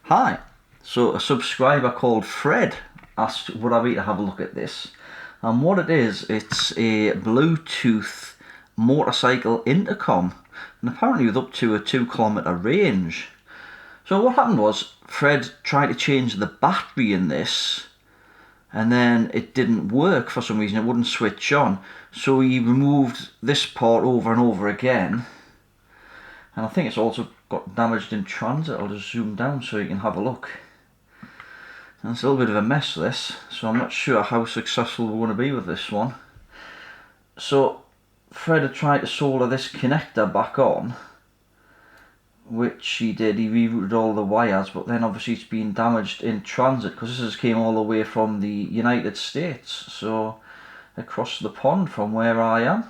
Hi, so a subscriber called Fred asked would I be to have a look at this, and what it is, it's a Bluetooth motorcycle intercom, and apparently with up to a 2 kilometre range. So what happened was Fred tried to change the battery in this, and then it didn't work for some reason. It wouldn't switch on, so he removed this part over and over again. And I think it's also got damaged in transit. I'll just zoom down so you can have a look. And it's a little bit of a mess, this, so I'm not sure how successful we're going to be with this one. So Fred had tried to solder this connector back on, which he did. He rerouted all the wires, but then obviously it's been damaged in transit because this came all the way from the United States, so across the pond from where I am.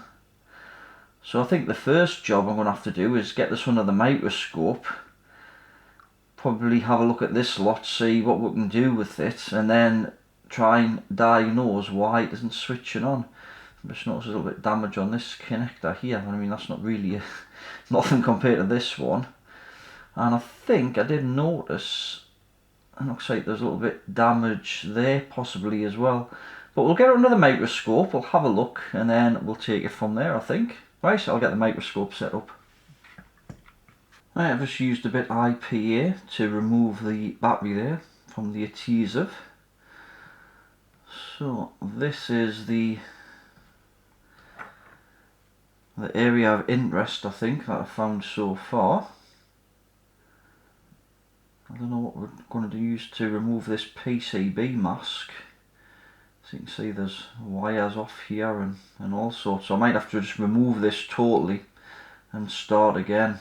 So I think the first job I'm going to have to do is get this under the microscope, probably have a look at this lot, see what we can do with it, and then try and diagnose why it isn't switching on. I just noticed a little bit of damage on this connector here. I mean, that's not really nothing compared to this one. And I think I did notice, it looks like there's a little bit damage there possibly as well. But we'll get under the microscope, we'll have a look, and then we'll take it from there, I think. Right, so I'll get the microscope set up. Right, I've just used a bit IPA to remove the battery there from the adhesive. So this is the area of interest, I think, that I've found so far. I don't know what we're going to use to remove this PCB mask. So you can see there's wires off here and all sorts. So I might have to just remove this totally and start again.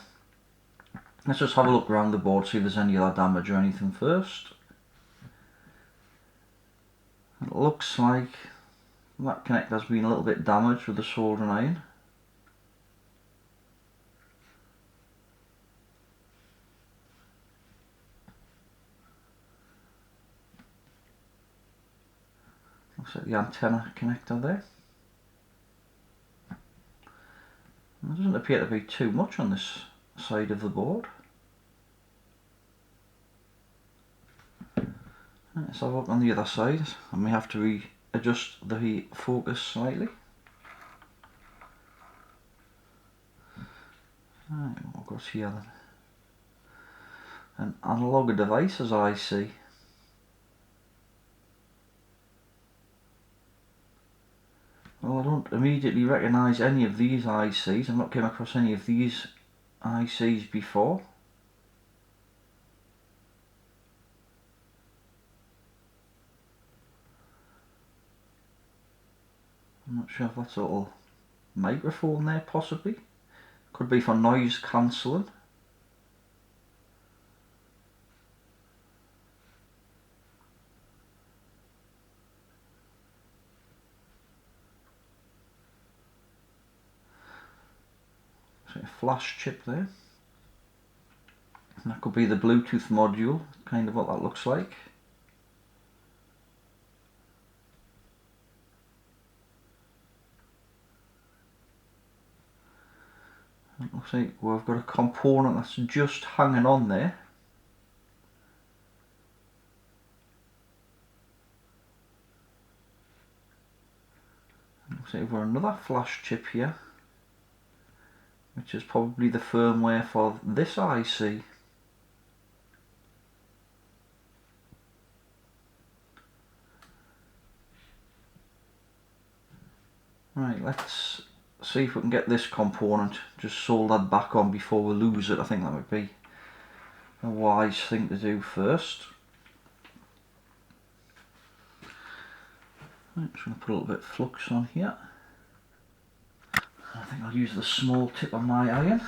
Let's just have a look around the board, see if there's any other damage or anything first. It looks like that connector's been a little bit damaged with the soldering iron. Looks like the antenna connector there. There doesn't appear to be too much on this side of the board. Let's have a look on the other side, and we have to readjust the focus slightly. Right, what we've got here then? An analog device, as I see. Well, I don't immediately recognise any of these ICs. I've not come across any of these ICs before. I'm not sure if that's a little microphone there, possibly. Could be for noise cancelling. So a flash chip there. And that could be the Bluetooth module, kind of what that looks like. It looks like we've got a component that's just hanging on there. It looks like we've got another flash chip here, which is probably the firmware for this IC. Right, let's see if we can get this component just soldered back on before we lose it. I think that would be a wise thing to do first. Right, just going to put a little bit of flux on here. I think I'll use the small tip on my iron.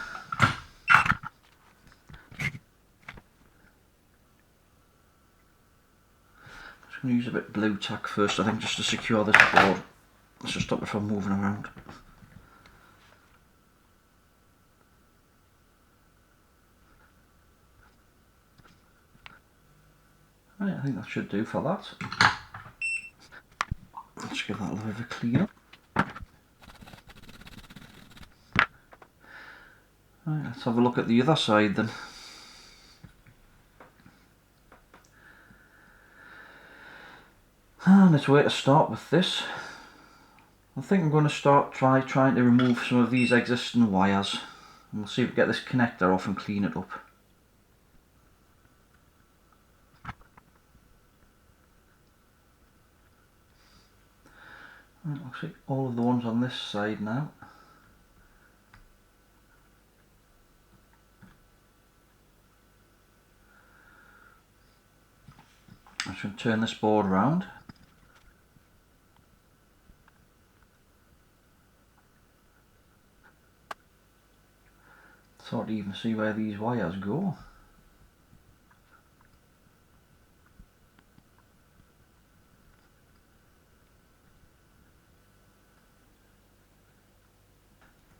Just going to use a bit of blue tack first, I think, just to secure this board. Let's just stop it from moving around. Right, I think that should do for that. Let's give that a little bit of a clean up. Right, let's have a look at the other side then. And it's where to start with this. I think I'm going to start trying to remove some of these existing wires. And we'll see if we get this connector off and clean it up. Right, looks like all of the ones on this side now. I'm just going to turn this board around. It's hard to even see where these wires go.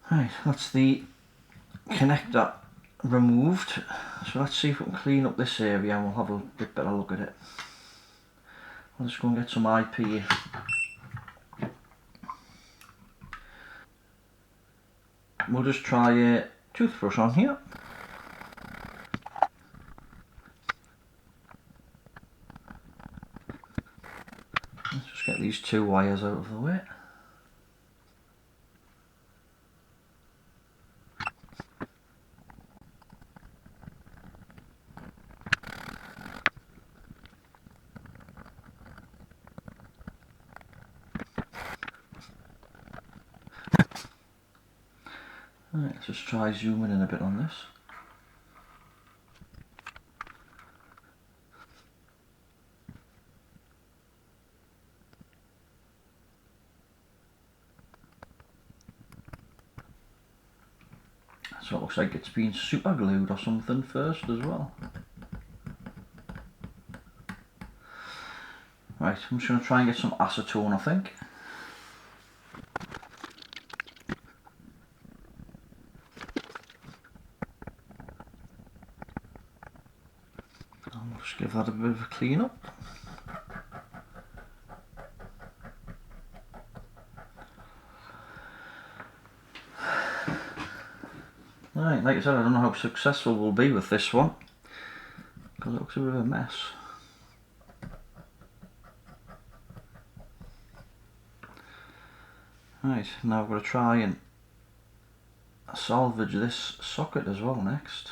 Right, that's the connector removed. So let's see if we can clean up this area and we'll have a bit better look at it. I'll just go and get some IP. We'll just try a toothbrush on here. Let's just get these two wires out of the way. Right, let's just try zooming in a bit on this. So it looks like it's been super glued or something first as well. Right, I'm just going to try and get some acetone, I think. And we'll just give that a bit of a clean up. Right, like I said, I don't know how successful we'll be with this one, because it looks a bit of a mess. Right, now we're going to try and salvage this socket as well next.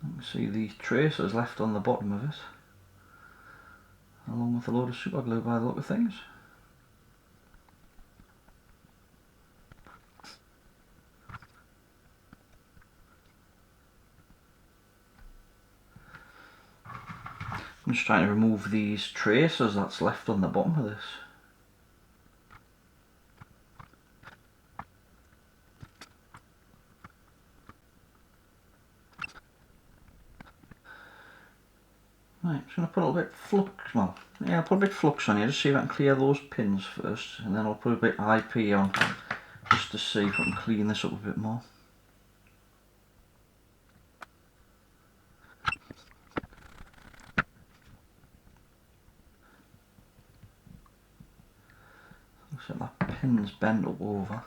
You can see the tracers left on the bottom of it, along with a load of super glue by the look of things. I'm just trying to remove these tracers that's left on the bottom of this. Right, I'm just going to put a little bit of flux, well, yeah, I'll put a bit of flux on here, just see if I can clear those pins first, and then I'll put a bit of IP on, just to see if I can clean this up a bit more. Looks like that pin's bent up over.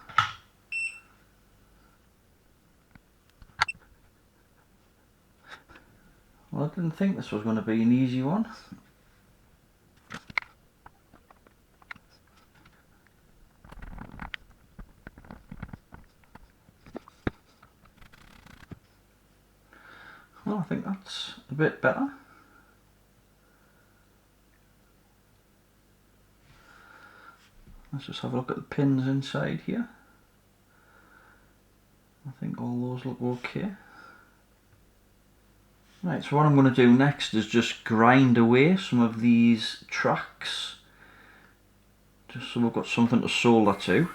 Well, I didn't think this was going to be an easy one. Well, I think that's a bit better. Let's just have a look at the pins inside here. I think all those look okay. Right, so what I'm going to do next is just grind away some of these tracks, just so we've got something to solder to.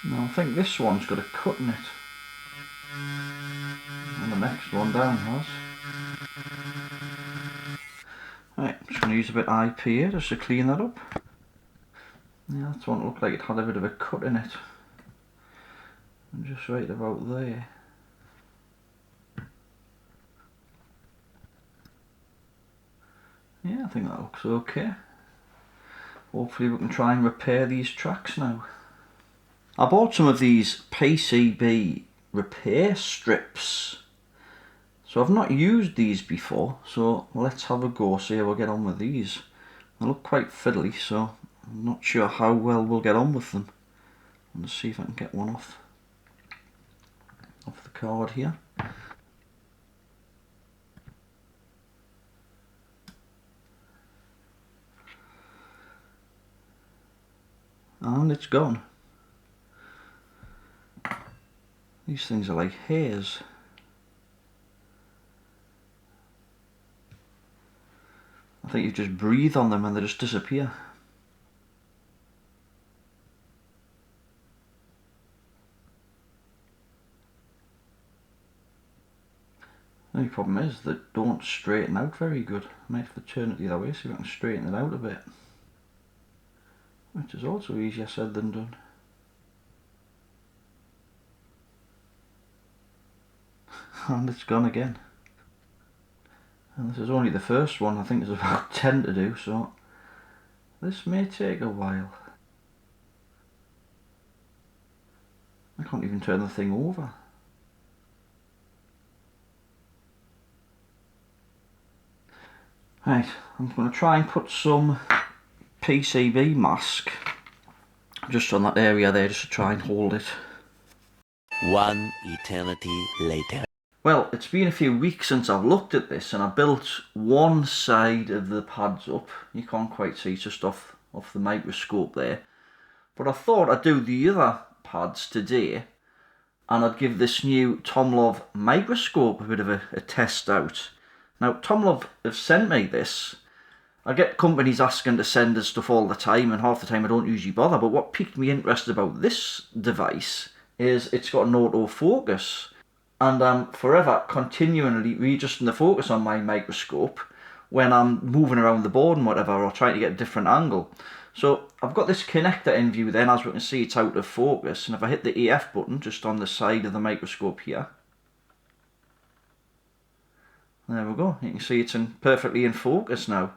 Now I think this one's got a cut in it, and the next one down has. Right, I'm just going to use a bit of IP here just to clean that up. Yeah, that's one that looked like it had a bit of a cut in it. And just right about there. Yeah, I think that looks okay. Hopefully we can try and repair these tracks now. I bought some of these PCB repair strips. So I've not used these before, so let's have a go, see how we'll get on with these. They look quite fiddly, so I'm not sure how well we'll get on with them. Let's see if I can get one off the card here. And it's gone. These things are like hairs. I think you just breathe on them and they just disappear. The only problem is they don't straighten out very good. I might have to turn it the other way, see if I can straighten it out a bit. Which is also easier said than done. And it's gone again. And this is only the first one. I think there's about 10 to do, so this may take a while. I can't even turn the thing over. Right, I'm going to try and put some PCB mask just on that area there, just to try and hold it. One eternity later. Well, it's been a few weeks since I've looked at this, and I built one side of the pads up. You can't quite see, it's just off the microscope there. But I thought I'd do the other pads today, and I'd give this new TOMLOV microscope a bit of a test out. Now, TOMLOV have sent me this. I get companies asking to send us stuff all the time, and half the time I don't usually bother, but what piqued me interest about this device is it's got an autofocus. And I'm forever continually readjusting the focus on my microscope when I'm moving around the board and whatever, or trying to get a different angle. So I've got this connector in view then, as we can see it's out of focus, and if I hit the AF button just on the side of the microscope here, there we go, you can see it's perfectly in focus now.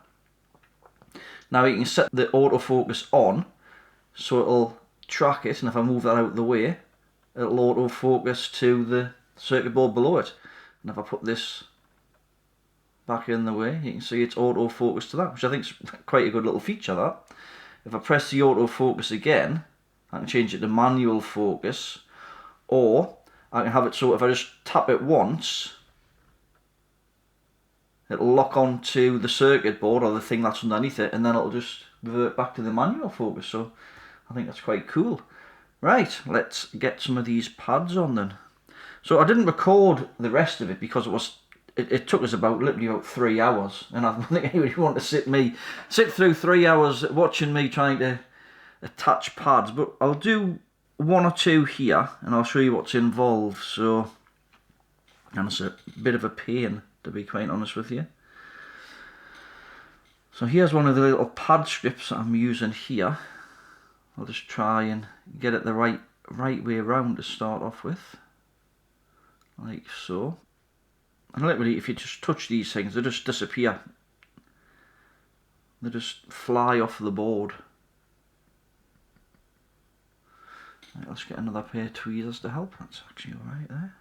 Now you can set the autofocus on, so it'll track it, and if I move that out of the way, it'll autofocus to the circuit board below it. And if I put this back in the way, you can see it's autofocus to that, which I think is quite a good little feature, that. If I press the autofocus again, I can change it to manual focus, or I can have it so if I just tap it once, it'll lock onto the circuit board or the thing that's underneath it, and then it'll just revert back to the manual focus. So I think that's quite cool. Right, let's get some of these pads on then. So I didn't record the rest of it because it took us literally about 3 hours, and I don't think anybody wanted to sit through 3 hours watching me trying to attach pads. But I'll do one or two here, and I'll show you what's involved. So, and it's a bit of a pain, to be quite honest with you. So here's one of the little pad strips that I'm using here. I'll just try and get it the right way around to start off with, like so. And literally, if you just touch these things, they just disappear. They just fly off the board. Right, let's get another pair of tweezers to help. That's actually alright there.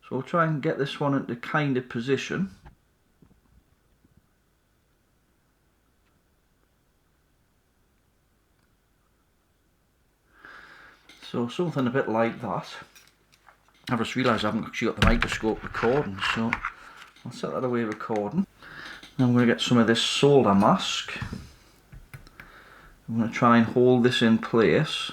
So we'll try and get this one into kind of position. So something a bit like that. I've just realised I haven't actually got the microscope recording, so I'll set that away recording. Now I'm going to get some of this solder mask. I'm going to try and hold this in place.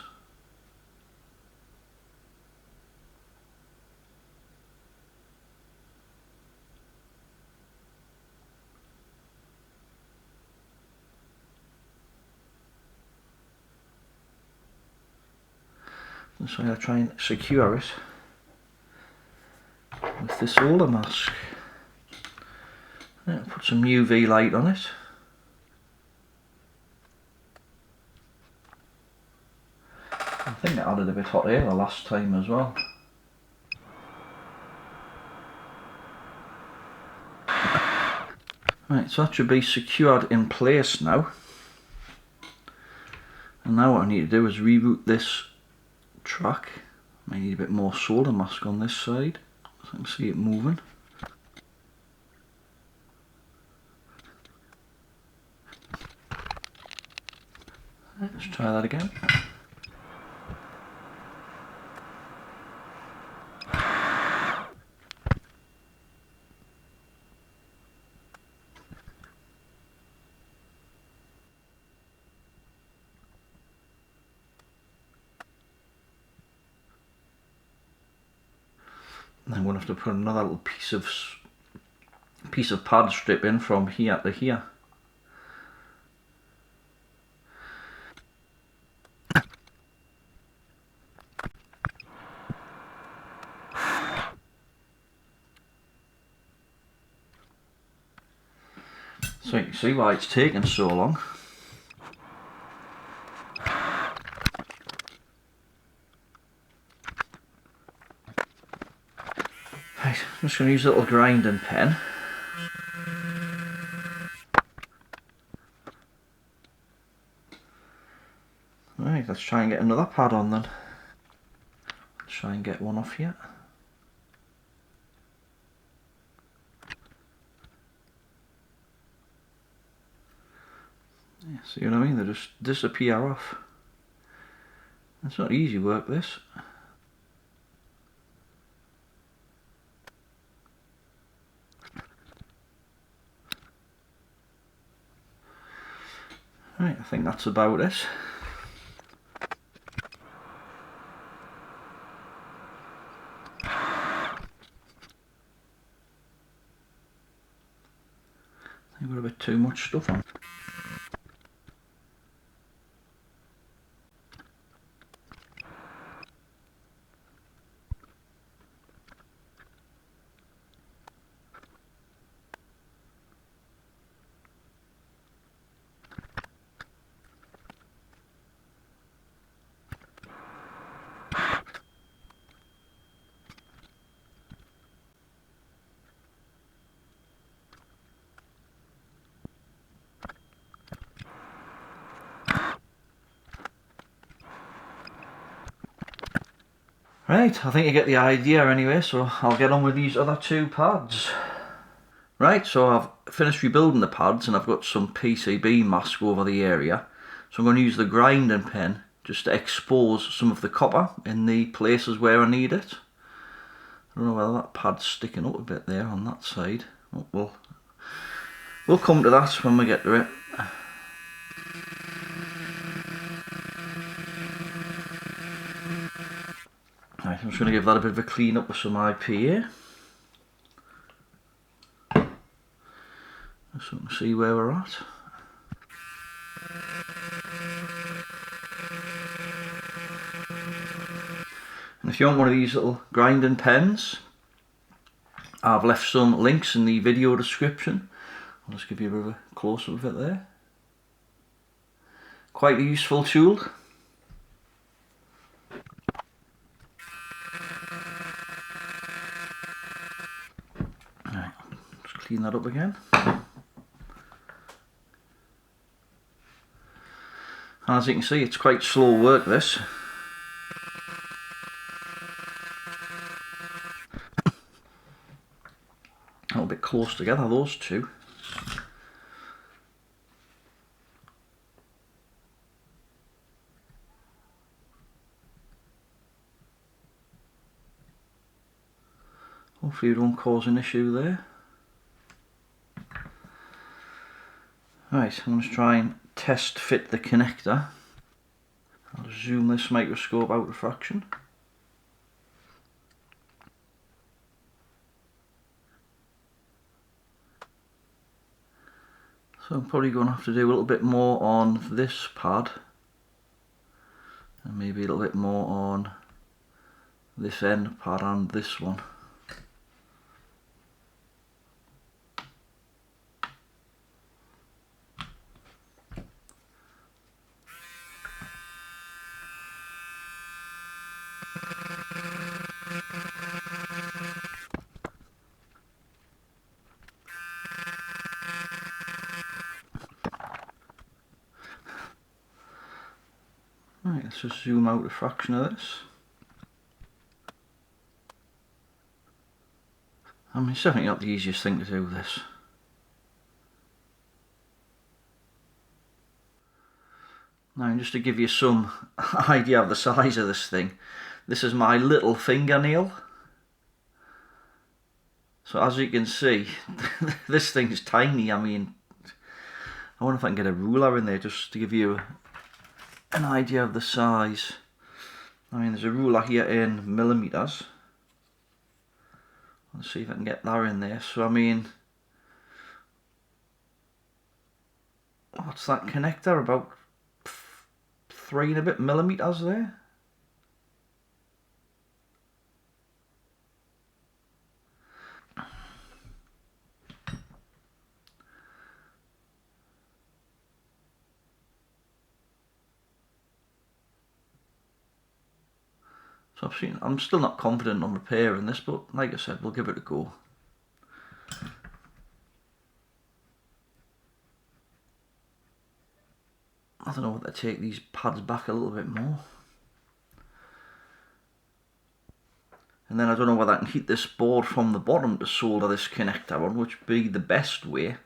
So I'll try and secure it with this solder mask. I'll put some UV light on it. I think it added a bit hot air the last time as well. Right, so that should be secured in place now. And now what I need to do is reroute this track. I need a bit more solder mask on this side so I can see it moving. Right, let's try that again. And I'm going to have to put another little piece of pad strip in from here to here. So you can see why it's taken so long. Right, I'm just going to use a little grinding pen. Right, let's try and get another pad on then. Let's try and get one off here. Yeah, see what I mean? They just disappear off. It's not easy work, this. Right, I think that's about it. I've got a bit too much stuff on. Right, I think you get the idea anyway, so I'll get on with these other two pads. Right, so I've finished rebuilding the pads and I've got some PCB mask over the area. So I'm going to use the grinding pen just to expose some of the copper in the places where I need it. I don't know whether that pad's sticking up a bit there on that side. Oh, we'll come to that when we get to it. Right, I'm just going to give that a bit of a clean up with some IPA. So we can see where we're at. And if you want one of these little grinding pens, I've left some links in the video description. I'll just give you a bit of a close-up of it there. Quite a useful tool. Right, just clean that up again. And as you can see, it's quite slow work, this. A little bit close together, those two. Hopefully it won't cause an issue there. Right, I'm going to try and test fit the connector. I'll zoom this microscope out a fraction. So I'm probably going to have to do a little bit more on this pad and maybe a little bit more on this end pad and this one. Right, let's just zoom out a fraction of this. I mean, it's definitely not the easiest thing to do, this. Now, just to give you some idea of the size of this thing, this is my little fingernail. So as you can see, this thing's tiny. I mean, I wonder if I can get a ruler in there just to give you an idea of the size. I mean, there's a ruler here in millimeters. Let's see if I can get that in there. So I mean, what's that connector? About 3 and a bit millimeters there. So I'm still not confident on repairing this, but like I said, we'll give it a go. I don't know whether to take these pads back a little bit more. And then I don't know whether I can heat this board from the bottom to solder this connector on, which would be the best way.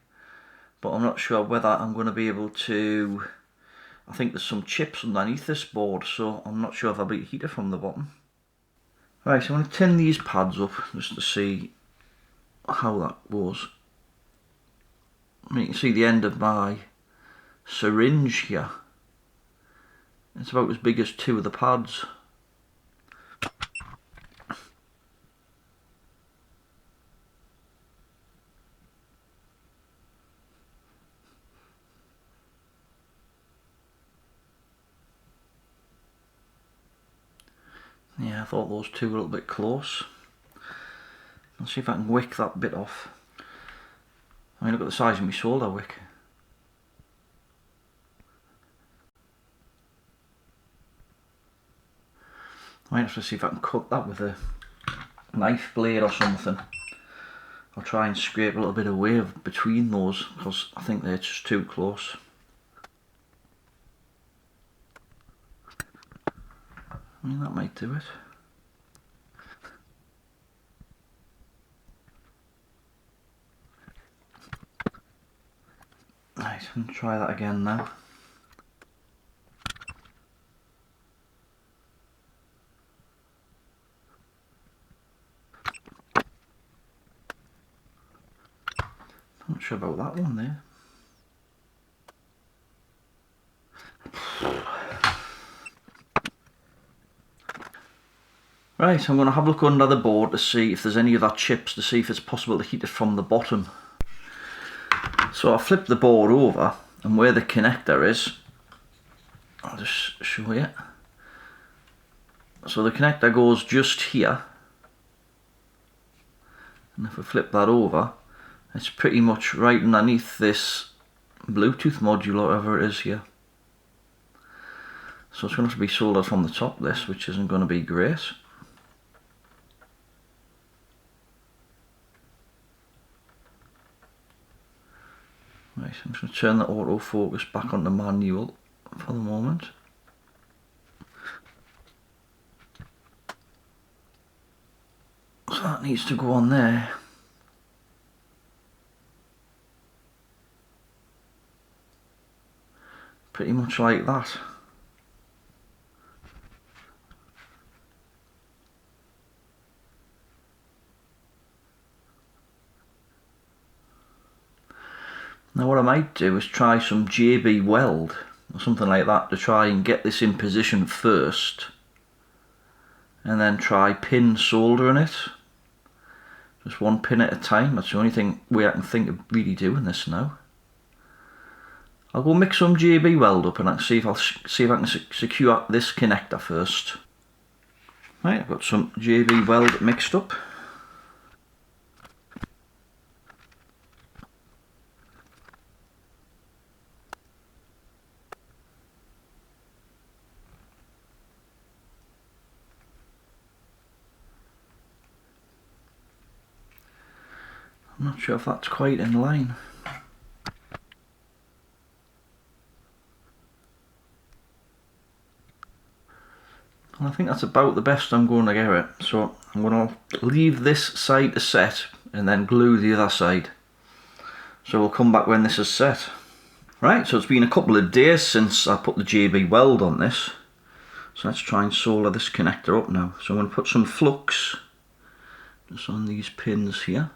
But I'm not sure whether I'm going to be able to. I think there's some chips underneath this board, so I'm not sure if I'll be able to heat it from the bottom. Right, so I'm going to tin these pads up just to see how that goes. I mean, you can see the end of my syringe here. It's about as big as 2 of the pads. Yeah, I thought those 2 were a little bit close. Let's see if I can wick that bit off. I mean, look at the size of my solder wick. I might have to see if I can cut that with a knife blade or something. I'll try and scrape a little bit away between those, because I think they're just too close. I mean, that might do it. Right, I'm going to try that again now. I'm not sure about that one there. Right, I'm going to have a look under the board to see if there's any of that chips, to see if it's possible to heat it from the bottom. So I flip the board over, and where the connector is, I'll just show you. So the connector goes just here, and if we flip that over, it's pretty much right underneath this Bluetooth module or whatever it is here. So it's going to have to be soldered from the top, this, which isn't going to be great. Right, I'm just going to turn the autofocus back on the manual for the moment. So that needs to go on there. Pretty much like that. Now what I might do is try some JB weld or something like that to try and get this in position first, and then try pin soldering it. Just one pin at a time. That's the only way I can think of really doing this now. I'll go mix some JB weld up and I'll see if I can secure this connector first. Right, I've got some JB weld mixed up. I'm not sure if that's quite in line. And I think that's about the best I'm going to get it. So I'm going to leave this side to set and then glue the other side. So we'll come back when this is set. Right, so it's been a couple of days since I put the JB weld on this. So let's try and solder this connector up now. So I'm going to put some flux just on these pins here.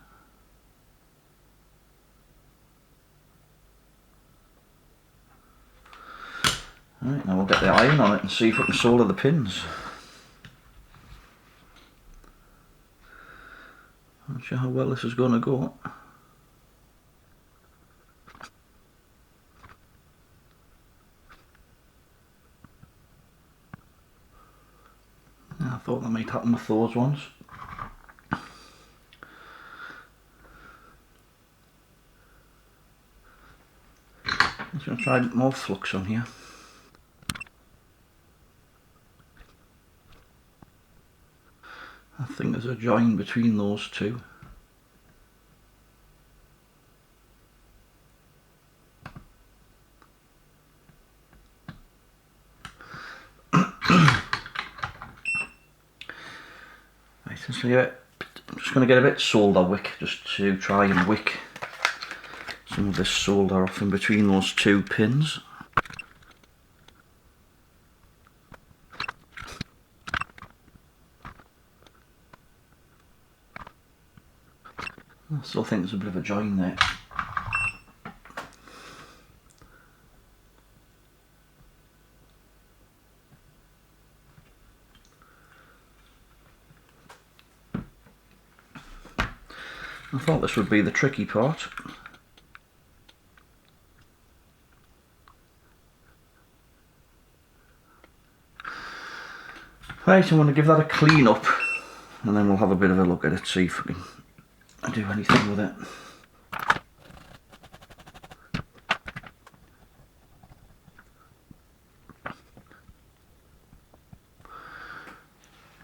Right, now we'll get the iron on it and see if we can solder the pins. Not sure how well this is going to go. I thought that might happen with those ones. I'm just going to try more flux on here. I think there's a join between those two. Right, so yeah, I'm just going to get a bit solder wick just to try and wick some of this solder off in between those two pins. I still think there's a bit of a join there. I thought this would be the tricky part. Right, I'm going to give that a clean up and then we'll have a bit of a look at it, see if we can do anything with it.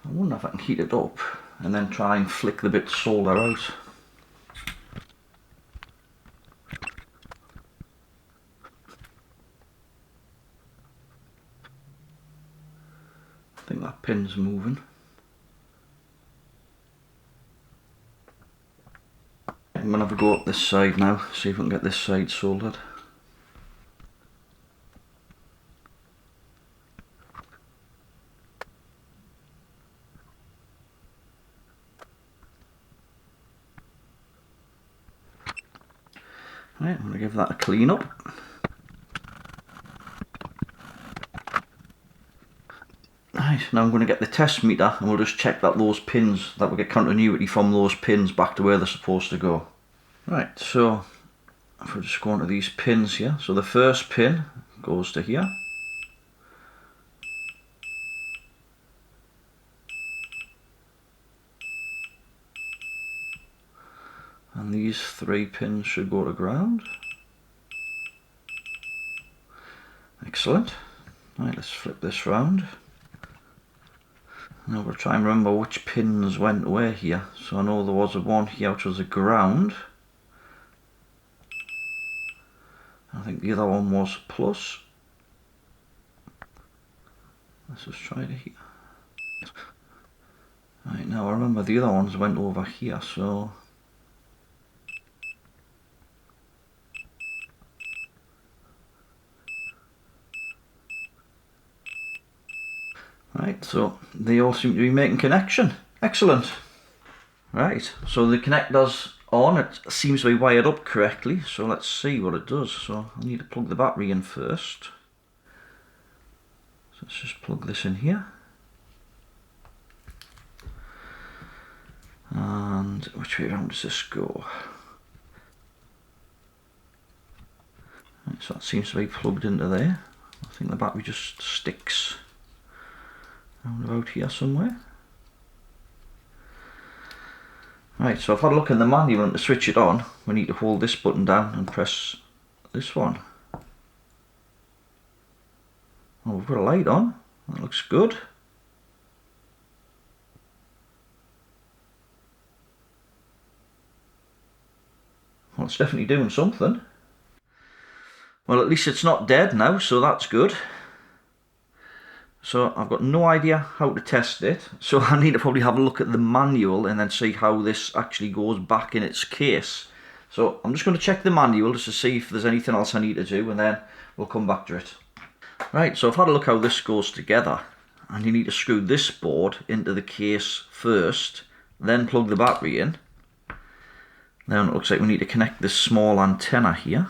I wonder if I can heat it up and then try and flick the bit of solder out. I think that pin's moving. I'm going to have a go up this side now, see if we can get this side soldered. Right, I'm going to give that a clean up. Right, now I'm going to get the test meter and we'll just check that those pins, that we get continuity from those pins back to where they're supposed to go. Right, so if we just go onto these pins here, so the first pin goes to here. And these three pins should go to ground. Excellent. Right, let's flip this round. Now we'll try and remember which pins went where here. So I know there was a one here which was a ground. I think the other one was plus. Let's just try it here. Right, now I remember the other ones went over here, so right, so they all seem to be making connection. Excellent. Right, so the connector's on, it seems to be wired up correctly, so let's see what it does. So I need to plug the battery in first. So let's just plug this in here. And which way around does this go? Right, so that seems to be plugged into there. I think the battery just sticks around about here somewhere. Right, so I've had a look in the manual, and to switch it on we need to hold this button down and press this one. Oh, we've got a light on, that looks good. Well, it's definitely doing something. Well, at least it's not dead now, so that's good. So I've got no idea how to test it, so I need to probably have a look at the manual and then see how this actually goes back in its case. So I'm just going to check the manual just to see if there's anything else I need to do, and then we'll come back to it. Right, so I've had a look how this goes together, and you need to screw this board into the case first, then plug the battery in. Then it looks like we need to connect this small antenna here.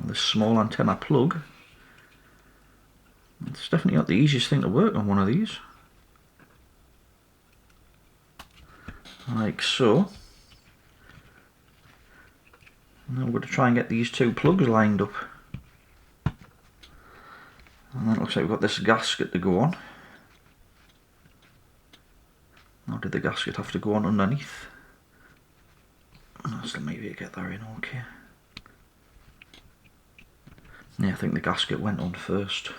This small antenna plug. It's definitely not the easiest thing to work on one of these. Like so. Now we're going to try and get these two plugs lined up. And then it looks like we've got this gasket to go on. Now did the gasket have to go on underneath? So maybe get that in okay. Yeah, I think the gasket went on first.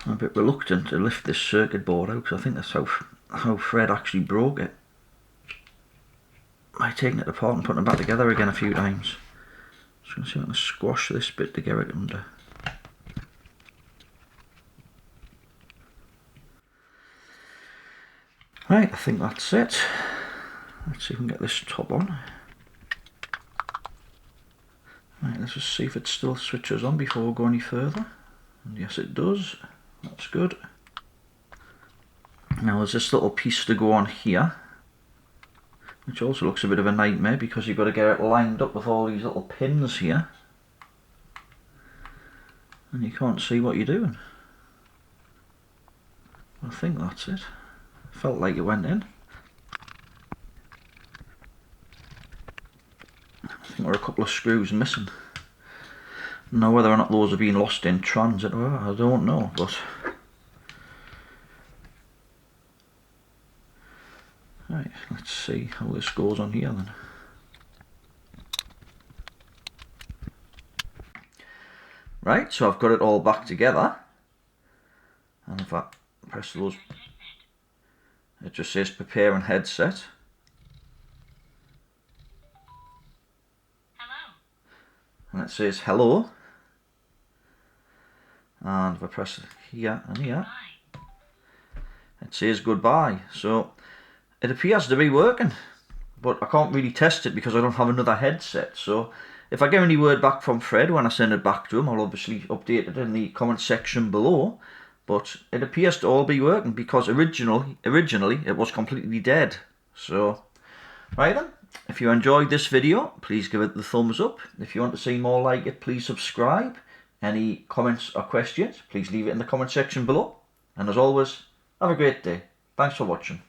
I'm a bit reluctant to lift this circuit board out because I think that's how Fred actually broke it. By taking it apart and putting it back together again a few times. Just going to see if I can squash this bit to get it under. Right, I think that's it. Let's see if we can get this top on. Right, let's just see if it still switches on before we go any further. And yes, it does. That's good. Now there's this little piece to go on here, which also looks a bit of a nightmare because you've got to get it lined up with all these little pins here. And you can't see what you're doing. I think that's it. Felt like it went in. I think there are a couple of screws missing. Now whether or not those have been lost in transit, well, I don't know, but right, let's see how this goes on here then. Right, so I've got it all back together, and if I press those, it just says preparing headset. Hello. And it says hello. And if I press here and here, it says goodbye. So it appears to be working, but I can't really test it because I don't have another headset. So if I get any word back from Fred when I send it back to him, I'll obviously update it in the comment section below. But it appears to all be working because originally it was completely dead. So right then, if you enjoyed this video, please give it the thumbs up. If you want to see more like it, please subscribe. Any comments or questions, please leave it in the comment section below. And as always, have a great day. Thanks for watching.